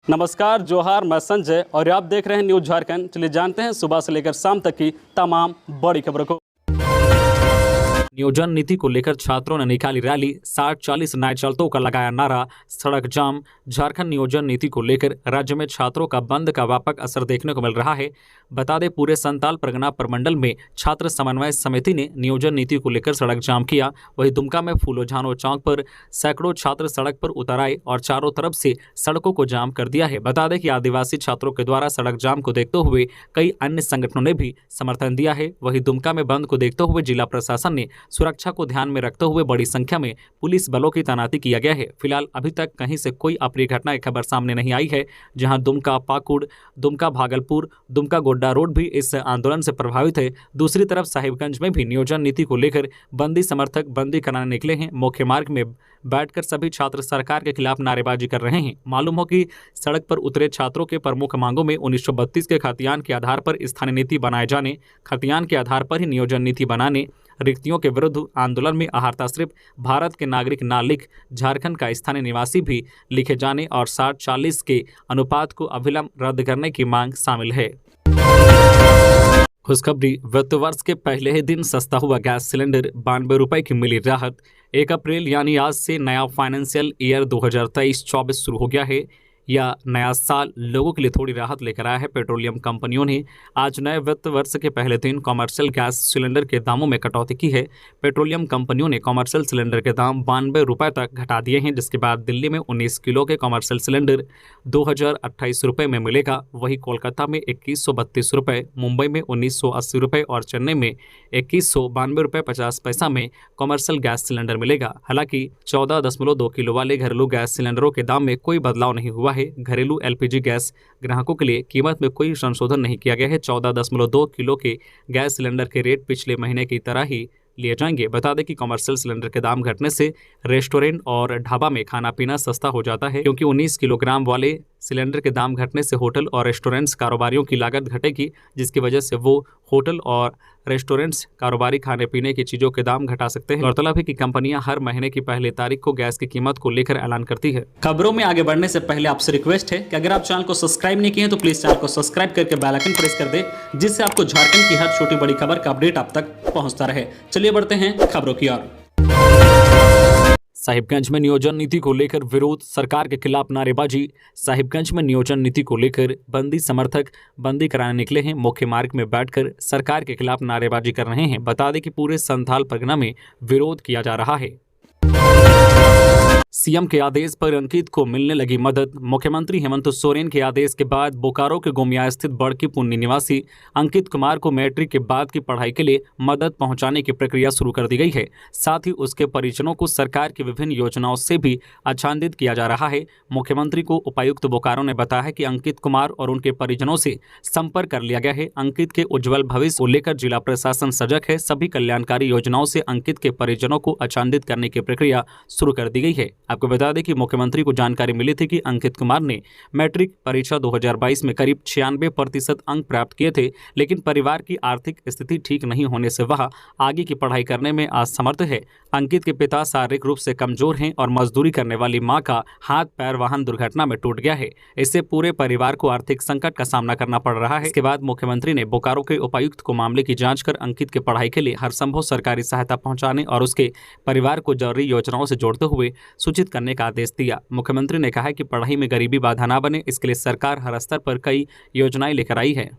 नमस्कार, जोहार, मैं संजय और आप देख रहे हैं न्यूज झारखंड। चलिए जानते हैं सुबह से लेकर शाम तक की तमाम बड़ी खबरों को। नियोजन नीति को लेकर छात्रों ने निकाली रैली, 60-40 नए चलतों का लगाया नारा, सड़क जाम। झारखंड नियोजन नीति को लेकर राज्य में छात्रों का बंद का व्यापक असर देखने को मिल रहा है। बता दें, पूरे संताल परगना प्रमंडल में छात्र समन्वय समिति ने नियोजन नीति को लेकर सड़क जाम किया। वहीं दुमका में फूलो झानो चौक पर सैकड़ों छात्र सड़क पर उतर आए और चारों तरफ से सड़कों को जाम कर दिया है। बता दें कि आदिवासी छात्रों के द्वारा सड़क जाम को देखते हुए कई अन्य संगठनों ने भी समर्थन दिया है। वहीं दुमका में बंद को देखते हुए जिला प्रशासन ने सुरक्षा को ध्यान में रखते हुए बड़ी संख्या में पुलिस बलों की तैनाती किया गया है। फिलहाल अभी तक कहीं से कोई अप्रिय घटना की खबर सामने नहीं आई है। जहां दुमका पाकुड़, दुमका भागलपुर, दुमका गोड्डा रोड भी इस आंदोलन से प्रभावित है। दूसरी तरफ साहिबगंज में भी नियोजन नीति को लेकर बंदी समर्थक बंदी कराने निकले हैं। मुख्य मार्ग में बैठकर सभी छात्र सरकार के खिलाफ नारेबाजी कर रहे हैं। मालूम हो कि सड़क पर उतरे छात्रों के प्रमुख मांगों में 1932 के खतियान के आधार पर स्थानीय नीति बनाए जाने, खतियान के आधार पर ही नियोजन नीति बनाने, रिक्तियों के विरुद्ध आंदोलन में अहार्ता सिर्फ भारत के नागरिक ना लिख झारखंड का स्थानीय निवासी भी लिखे जाने और 60-40 के अनुपात को अविलंब रद्द करने की मांग शामिल है। खुशखबरी, वित्त वर्ष के पहले ही दिन सस्ता हुआ गैस सिलेंडर, 92 रुपए की मिली राहत। 1 अप्रैल यानी आज से नया फाइनेंशियल ईयर 2023-24 शुरू हो गया है। यह नया साल लोगों के लिए थोड़ी राहत लेकर आया है। पेट्रोलियम कंपनियों ने आज नए वित्त वर्ष के पहले दिन कॉमर्शियल गैस सिलेंडर के दामों में कटौती की है। पेट्रोलियम कंपनियों ने कॉमर्शियल सिलेंडर के दाम 92 रुपये तक घटा दिए हैं, जिसके बाद दिल्ली में 19 किलो के कॉमर्शियल सिलेंडर 2028 रुपये में मिलेगा। वहीं कोलकाता में 2132 रुपये, मुंबई में 1980 रुपये और चेन्नई में 2192 रुपये 50 पैसा में कॉमर्शियल गैस सिलेंडर मिलेगा। हालांकि 14.2 किलो वाले घरेलू गैस सिलेंडरों के दाम में कोई बदलाव नहीं हुआ है। घरेलू एलपीजी गैस ग्राहकों के लिए कीमत में कोई संशोधन नहीं किया गया है। 14.2 किलो के गैस सिलेंडर के रेट पिछले महीने की तरह ही लिए जाएंगे। बता दें कि कमर्शियल सिलेंडर के दाम घटने से रेस्टोरेंट और ढाबा में खाना पीना सस्ता हो जाता है, क्योंकि 19 किलोग्राम वाले सिलेंडर के दाम घटने से होटल और रेस्टोरेंट्स कारोबारियों की लागत घटेगी, जिसकी वजह से वो होटल और रेस्टोरेंट्स कारोबारी खाने पीने की चीज़ों के दाम घटा सकते हैं। गौरतलब है कि कंपनियां हर महीने की पहली तारीख को गैस की कीमत को लेकर ऐलान करती है। खबरों में आगे बढ़ने से पहले आपसे रिक्वेस्ट है कि अगर आप चैनल को सब्सक्राइब नहीं किए हैं तो प्लीज चैनल को सब्सक्राइब करके बेल आइकन प्रेस कर दे, जिससे आपको झारखंड की हर छोटी बड़ी खबर का अपडेट आप तक पहुंचता रहे। चलिए बढ़ते हैं खबरों की ओर। साहिबगंज में नियोजन नीति को लेकर विरोध, सरकार के खिलाफ नारेबाजी। साहिबगंज में नियोजन नीति को लेकर बंदी समर्थक बंदी कराने निकले हैं। मुख्य मार्ग में बैठकर सरकार के खिलाफ नारेबाजी कर रहे हैं। बता दें कि पूरे संथाल परगना में विरोध किया जा रहा है। सीएम के आदेश पर अंकित को मिलने लगी मदद। मुख्यमंत्री हेमंत सोरेन के आदेश के बाद बोकारो के गोमिया स्थित बड़की पुन्नी निवासी अंकित कुमार को मैट्रिक के बाद की पढ़ाई के लिए मदद पहुंचाने की प्रक्रिया शुरू कर दी गई है। साथ ही उसके परिजनों को सरकार की विभिन्न योजनाओं से भी आच्छादित किया जा रहा है। मुख्यमंत्री को उपायुक्त बोकारो ने बताया है कि अंकित कुमार और उनके परिजनों से संपर्क कर लिया गया है। अंकित के उज्जवल भविष्य को लेकर जिला प्रशासन सजग है। सभी कल्याणकारी योजनाओं से अंकित के परिजनों को आच्छादित करने की प्रक्रिया शुरू कर दी गई है। आपको बता दें कि मुख्यमंत्री को जानकारी मिली थी कि अंकित कुमार ने मैट्रिक परीक्षा 2022 में करीब 96% अंक प्राप्त किए थे, लेकिन परिवार की आर्थिक स्थिति ठीक नहीं होने से वह आगे की पढ़ाई करने में असमर्थ है। अंकित के पिता शारीरिक रूप से कमजोर हैं और मजदूरी करने वाली मां का हाथ पैर वाहन दुर्घटना में टूट गया है। इससे पूरे परिवार को आर्थिक संकट का सामना करना पड़ रहा है। इसके बाद मुख्यमंत्री ने बोकारो के उपायुक्त को मामले की जांच कर अंकित के पढ़ाई के लिए हर संभव सरकारी सहायता पहुंचाने और उसके परिवार को जरूरी योजनाओं से जोड़ते हुए सूचित करने का आदेश दिया। मुख्यमंत्री ने कहा कि पढ़ाई में गरीबी बाधा न बने, इसके लिए सरकार हर स्तर पर कई योजनाएं लेकर आई है।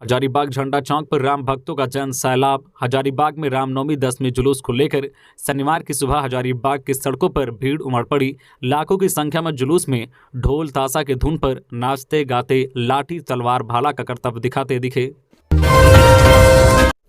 हजारीबाग झंडा चौक पर राम भक्तों का जन सैलाब। हजारीबाग में रामनवमी दसवीं जुलूस को लेकर शनिवार की सुबह हजारीबाग की सड़कों पर भीड़ उमड़ पड़ी। लाखों की संख्या में जुलूस में ढोल ताशा के धुन पर नाचते गाते लाठी तलवार भाला का करतब दिखाते दिखे।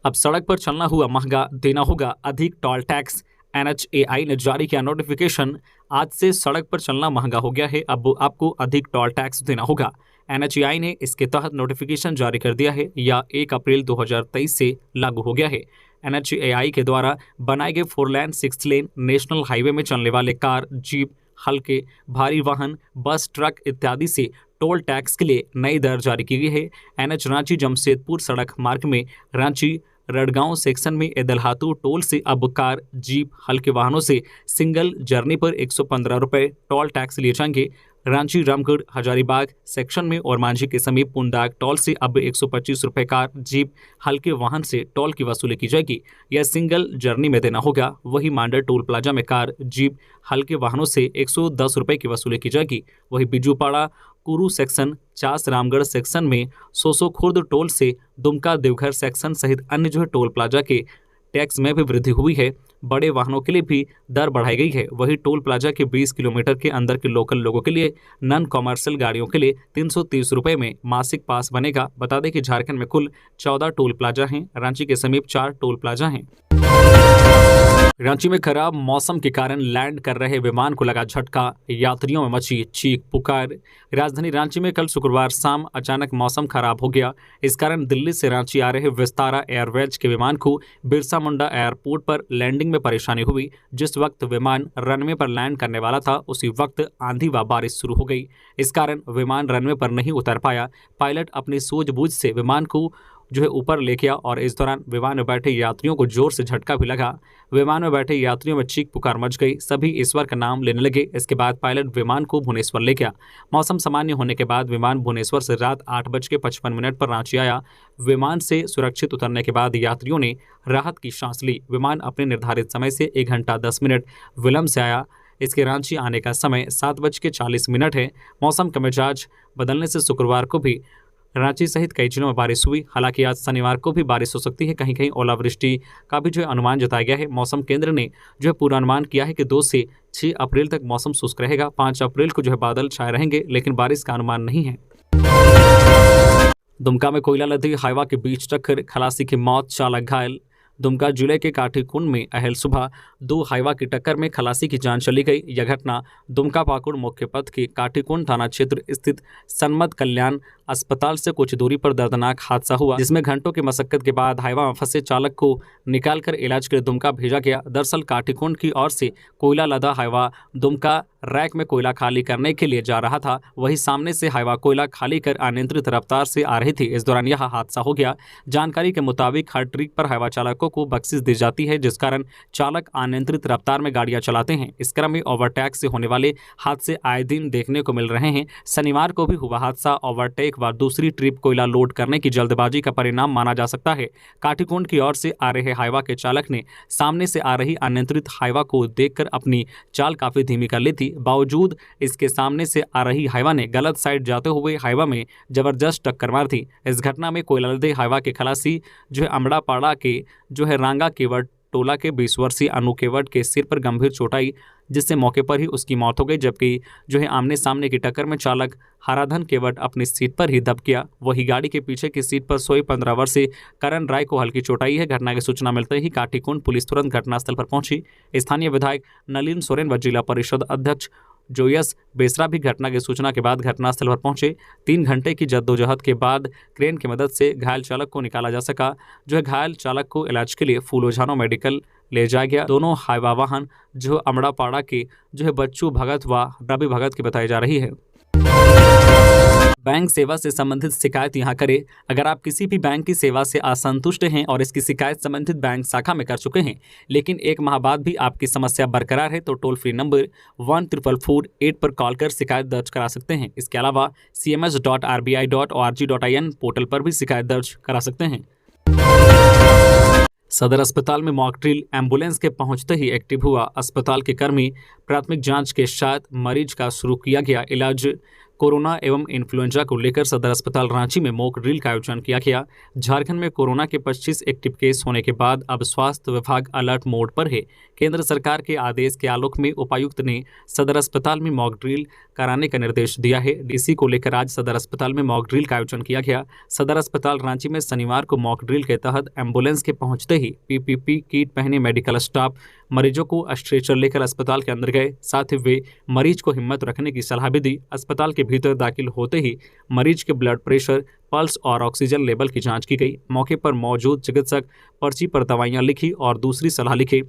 अब सड़क पर चलना हुआ महंगा, देना होगा अधिक टोल टैक्स। NHAI ने जारी किया नोटिफिकेशन। आज से सड़क पर चलना महंगा हो गया है, अब आपको अधिक टोल टैक्स देना होगा। NHAI ने इसके तहत नोटिफिकेशन जारी कर दिया है। यह 1 अप्रैल 2023 से लागू हो गया है। NHAI के द्वारा बनाए गए 4 लेन 6 लेन नेशनल हाईवे में चलने वाले कार, जीप, हल्के भारी वाहन, बस, ट्रक इत्यादि से टोल टैक्स के लिए नई दर जारी की गई है। NH रांची जमशेदपुर सड़क मार्ग में रांची रड़गांव सेक्शन में एदलहातू टोल से अब कार, जीप, हल्के वाहनों से सिंगल जर्नी पर 115 रुपये टोल टैक्स लिए जाएंगे। रांची रामगढ़ हजारीबाग सेक्शन में और मांझी के समीप पुंडाक टोल से अब 125 रुपये कार जीप हल्के वाहन से टोल की वसूली की जाएगी। यह सिंगल जर्नी में देना होगा। वही मांडर टोल प्लाजा में कार जीप हल्के वाहनों से 110 रुपये की वसूली की जाएगी। वही बिजूपाड़ा कुरू सेक्शन, चास रामगढ़ सेक्शन में सोसो खुर्द टोल से दुमका देवघर सेक्शन सहित अन्य टोल प्लाजा के टैक्स में भी वृद्धि हुई है। बड़े वाहनों के लिए भी दर बढ़ाई गई है। वही टोल प्लाजा के 20 किलोमीटर के अंदर के लोकल लोगों के लिए नॉन कॉमर्शियल गाड़ियों के लिए 330 रुपये में मासिक पास बनेगा। बता दें कि झारखंड में कुल 14 टोल प्लाजा हैं। रांची के समीप 4 टोल प्लाजा हैं। रांची में खराब मौसम के कारण लैंड कर रहे विमान को लगा झटका, यात्रियों में मची चीख पुकार। राजधानी रांची में कल शुक्रवार शाम अचानक मौसम खराब हो गया। इस कारण दिल्ली से रांची आ रहे विस्तारा एयरवेज के विमान को बिरसा मुंडा एयरपोर्ट पर लैंडिंग में परेशानी हुई। जिस वक्त विमान रनवे पर लैंड करने वाला था उसी वक्त आंधी व बारिश शुरू हो गई। इस कारण विमान रनवे पर नहीं उतर पाया। पायलट अपनी सूझबूझ से विमान को ऊपर ले गया और इस दौरान विमान में बैठे यात्रियों को जोर से झटका भी लगा। विमान में बैठे यात्रियों में चीख पुकार मच गई। सभी ईश्वर का नाम लेने लगे। इसके बाद पायलट विमान को भुवनेश्वर ले गया। मौसम सामान्य होने के बाद विमान भुवनेश्वर से रात 8:55 पर रांची आया। विमान से सुरक्षित उतरने के बाद यात्रियों ने राहत की सांस ली। विमान अपने निर्धारित समय से 1 घंटा 10 मिनट विलंब से आया। इसके रांची आने का समय 7:40 है। मौसम का मिजाज बदलने से शुक्रवार को भी रांची सहित कई जिलों में बारिश हुई। हालांकि आज शनिवार को भी बारिश हो सकती है। कहीं कहीं ओलावृष्टि का भी अनुमान जताया गया है। मौसम केंद्र ने पूर्वानुमान किया है कि 2 से 6 अप्रैल तक मौसम शुष्क रहेगा। 5 अप्रैल को बादल छाए रहेंगे, लेकिन बारिश का अनुमान नहीं है। दुमका में कोयला लदी हाईवा के बीच टक्कर, खलासी की मौत, चालक घायल। दुमका जिले के काठीकुंड में अहल सुबह 2 हाईवा की टक्कर में खलासी की जान चली गई। यह घटना दुमका पाकुड़ मुख्य पथ के काठीकुंड थाना क्षेत्र स्थित सन्मत कल्याण अस्पताल से कुछ दूरी पर दर्दनाक हादसा हुआ, जिसमें घंटों की मशक्कत के बाद हाईवा में फंसे चालक को निकालकर इलाज के लिए दुमका भेजा गया। दरअसल काठीकुंड की ओर से कोयला लदा हाईवा दुमका रैक में कोयला खाली करने के लिए जा रहा था। वहीं सामने से हाईवा कोयला खाली कर अनियंत्रित रफ्तार से आ रही थी। इस दौरान यह हादसा हो गया। जानकारी के मुताबिक हर ट्रिप पर हाईवा चालकों को बख्शिश दी जाती है, जिस कारण चालक अनियंत्रित रफ्तार में गाड़ियां चलाते हैं। इस क्रम में ओवरटेक से होने वाले हादसे आए दिन देखने को मिल रहे हैं। शनिवार को भी हुआ हादसा ओवरटेक व दूसरी ट्रिप कोयला लोड करने की जल्दबाजी का परिणाम माना जा सकता है। काठीकुंड की ओर से आ रहे हाईवा के चालक ने सामने से आ रही अनियंत्रित हाईवा को देखकर अपनी चाल काफी धीमी कर ली थी। बावजूद इसके सामने से आ रही हाईवा ने गलत साइड जाते हुए हाईवा में जबरदस्त टक्कर मार दी। इस घटना में कोयला लदे हाईवा के खलासी अमड़ापाड़ा के रांगा केवट टोला के 20 वर्षीय अनु केवट के सिर पर गंभीर चोट आई, जिससे मौके पर ही उसकी मौत हो गई। जबकि आमने सामने की टक्कर में चालक हराधन केवट अपनी सीट पर ही दब गया। वही गाड़ी के पीछे की सीट पर सोए 15 वर्षीय करण राय को हल्की चोट आई है। घटना की सूचना मिलते ही काठीकुंड पुलिस तुरंत घटनास्थल पर पहुंची। स्थानीय विधायक नलिन सोरेन व जिला परिषद अध्यक्ष जोयस बेसरा भी घटना की सूचना के बाद घटनास्थल पर पहुंचे। 3 घंटे की जद्दोजहद के बाद क्रेन की मदद से घायल चालक को निकाला जा सका। घायल चालक को इलाज के लिए फूलोझानो मेडिकल ले जाया गया। दोनों हाईवा वाहन अमड़ापाड़ा के बच्चू भगत व रवि भगत की बताई जा रही है। बैंक सेवा से संबंधित शिकायत यहाँ करें। अगर आप किसी भी बैंक की सेवा से असंतुष्ट हैं और इसकी शिकायत संबंधित बैंक शाखा में कर चुके हैं, लेकिन 1 माह बाद भी आपकी समस्या बरकरार है, तो टोल फ्री नंबर 144448 पर कॉल कर शिकायत दर्ज करा सकते हैं। इसके अलावा cms.rbi.org.in पोर्टल पर भी शिकायत दर्ज करा सकते हैं। सदर अस्पताल में मॉक ड्रिल, एम्बुलेंस के पहुंचते ही एक्टिव हुआ अस्पताल के कर्मी। प्राथमिक जांच के साथ मरीज का शुरू किया गया इलाज। कोरोना एवं इन्फ्लुएंजा को लेकर सदर अस्पताल रांची में मॉक ड्रिल का आयोजन किया गया। झारखंड में कोरोना के 25 एक्टिव केस होने के बाद अब स्वास्थ्य विभाग अलर्ट मोड पर है। केंद्र सरकार के आदेश के आलोक में उपायुक्त ने सदर अस्पताल में मॉक ड्रिल कराने का निर्देश दिया है। इसी को लेकर आज सदर अस्पताल में मॉक ड्रिल का आयोजन किया गया। सदर अस्पताल रांची में शनिवार को मॉक ड्रिल के तहत एम्बुलेंस के पहुंचते ही पीपीपी किट पहने मेडिकल स्टाफ मरीजों को स्ट्रेचर लेकर अस्पताल के अंदर गए। साथ ही वे मरीज को हिम्मत रखने की सलाह भी दी। अस्पताल के भीतर दाखिल होते ही मरीज के ब्लड प्रेशर, पल्स और ऑक्सीजन लेवल की जांच की गई। मौके पर मौजूद चिकित्सक पर्ची पर दवाइयां लिखी और दूसरी सलाह लिखी।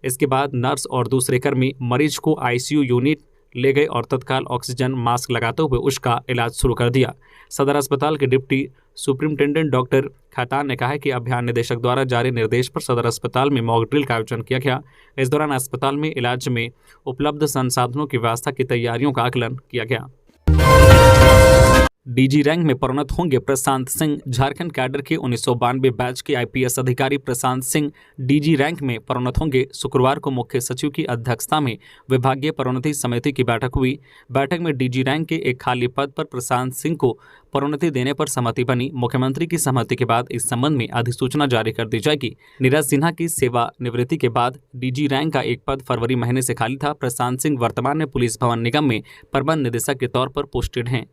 इसके बाद नर्स और दूसरे कर्मी मरीज को आईसीयू यूनिट ले गए और तत्काल ऑक्सीजन मास्क लगाते हुए उसका इलाज शुरू कर दिया। सदर अस्पताल के डिप्टी सुप्रिंटेंडेंट डॉक्टर खतान ने कहा कि अभियान निदेशक द्वारा जारी निर्देश पर सदर अस्पताल में मॉक ड्रिल का आयोजन किया गया। इस दौरान अस्पताल में इलाज में उपलब्ध संसाधनों की व्यवस्था की तैयारियों का आकलन किया गया। डीजी रैंक में प्रोन्नत होंगे प्रशांत सिंह। झारखंड कैडर के 1992 बैच के आईपीएस अधिकारी प्रशांत सिंह डीजी रैंक में प्रोन्नत होंगे। शुक्रवार को मुख्य सचिव की अध्यक्षता में विभागीय प्रोन्नति समिति की बैठक हुई। बैठक में डीजी रैंक के एक खाली पद पर प्रशांत सिंह को प्रोन्नति देने पर सहमति बनी। मुख्यमंत्री की सहमति के बाद इस संबंध में अधिसूचना जारी कर दी जाएगी। नीरज सिन्हा की सेवानिवृत्ति के बाद डीजी रैंक का एक पद फरवरी महीने से खाली था। प्रशांत सिंह वर्तमान में पुलिस भवन निगम में प्रबंध निदेशक के तौर पर पोस्टेड हैं।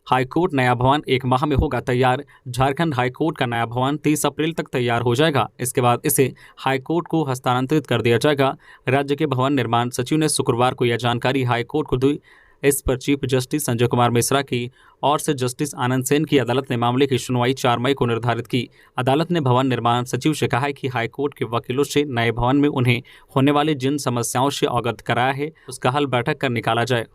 हाईकोर्ट नया भवन 1 माह में होगा तैयार। झारखंड हाईकोर्ट का नया भवन 30 अप्रैल तक तैयार हो जाएगा। इसके बाद इसे हाईकोर्ट को हस्तांतरित कर दिया जाएगा। राज्य के भवन निर्माण सचिव ने शुक्रवार को यह जानकारी हाईकोर्ट को दी। इस पर चीफ जस्टिस संजय कुमार मिश्रा की और से जस्टिस आनंद सेन की अदालत ने मामले की सुनवाई 4 मई को निर्धारित की। अदालत ने भवन निर्माण सचिव से कहा है कि हाईकोर्ट के वकीलों से नए भवन में उन्हें होने वाली जिन समस्याओं से अवगत कराया है उसका हल बैठक कर निकाला जाए।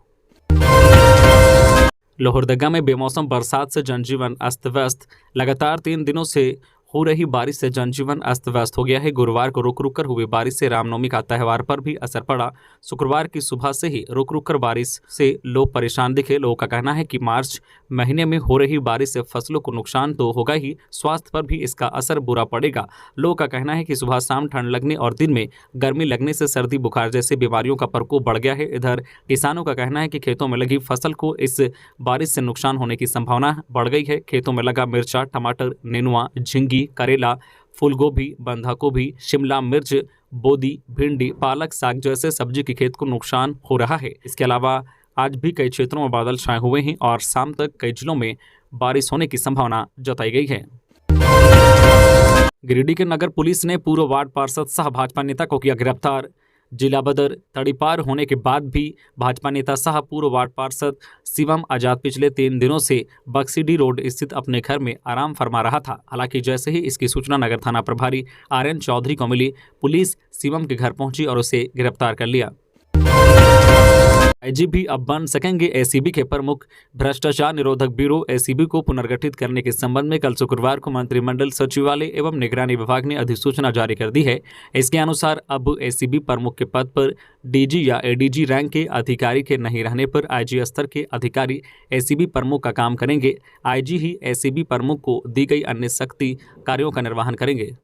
लोहरदगा में बेमौसम बरसात से जनजीवन अस्त व्यस्त। लगातार 3 दिनों से हो रही बारिश से जनजीवन अस्त व्यस्त हो गया है। गुरुवार को रुक रुक कर हुई बारिश से रामनवमी का त्यौहार पर भी असर पड़ा। शुक्रवार की सुबह से ही रुक रुक कर बारिश से लोग परेशान दिखे। लोगों का कहना है कि मार्च महीने में हो रही बारिश से फसलों को नुकसान तो होगा ही, स्वास्थ्य पर भी इसका असर बुरा पड़ेगा। लोगों का कहना है कि सुबह शाम ठंड लगने और दिन में गर्मी लगने से सर्दी बुखार जैसे बीमारियों का प्रकोप बढ़ गया है। इधर किसानों का कहना है कि खेतों में लगी फसल को इस बारिश से नुकसान होने की संभावना बढ़ गई है। खेतों में लगा मिर्चा, टमाटर, नेनुआ, झिंगी, करेला, फूलगोभी, बंधा गोभी, शिमला मिर्च, बोदी, भिंडी, पालक, साग जैसे सब्जी के खेत को नुकसान हो रहा है। इसके अलावा आज भी कई क्षेत्रों में बादल छाए हुए हैं और शाम तक कई जिलों में बारिश होने की संभावना जताई गई है। गिरिडीह के नगर पुलिस ने पूर्व वार्ड पार्षद सह भाजपा नेता को किया गिरफ्तार। जिला बदर तड़ीपार होने के बाद भी भाजपा नेता सह पूर्व वार्ड पार्षद शिवम आजाद पिछले 3 दिनों से बक्सीडी रोड स्थित अपने घर में आराम फरमा रहा था। हालांकि जैसे ही इसकी सूचना नगर थाना प्रभारी आर्यन चौधरी को मिली, पुलिस शिवम के घर पहुंची और उसे गिरफ्तार कर लिया। आईजीपी अब बन सकेंगे एसीबी के प्रमुख। भ्रष्टाचार निरोधक ब्यूरो एसीबी को पुनर्गठित करने के संबंध में कल शुक्रवार को मंत्रिमंडल सचिवालय एवं निगरानी विभाग ने अधिसूचना जारी कर दी है। इसके अनुसार अब एसीबी प्रमुख के पद पर डीजी या एडीजी रैंक के अधिकारी के नहीं रहने पर आईजी स्तर के अधिकारी एसीबी प्रमुख का काम करेंगे। आईजी ही एसीबी प्रमुख को दी गई अन्य सख्ती कार्यों का निर्वहन करेंगे।